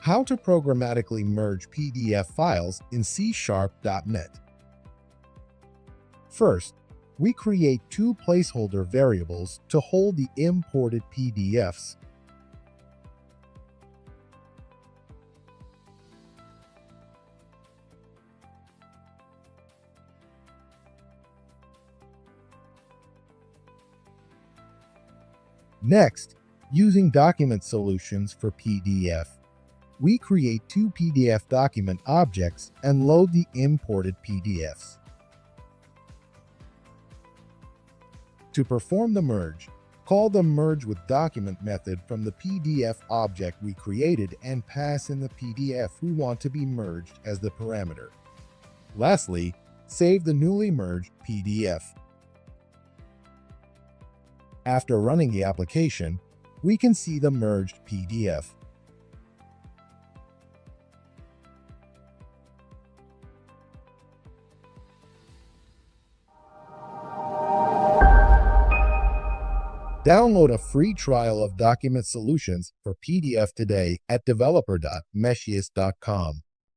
How to programmatically merge PDF files in C#.net. First, we create two placeholder variables to hold the imported PDFs. Next, using document solutions for PDF, we create two PDF document objects and load the imported PDFs. To perform the merge, call the Merge with Document method from the PDF object we created and pass in the PDF we want to be merged as the parameter. Lastly, save the newly merged PDF. After running the application, we can see the merged PDF. Download a free trial of Document Solutions for PDF today at developer.meshiest.com.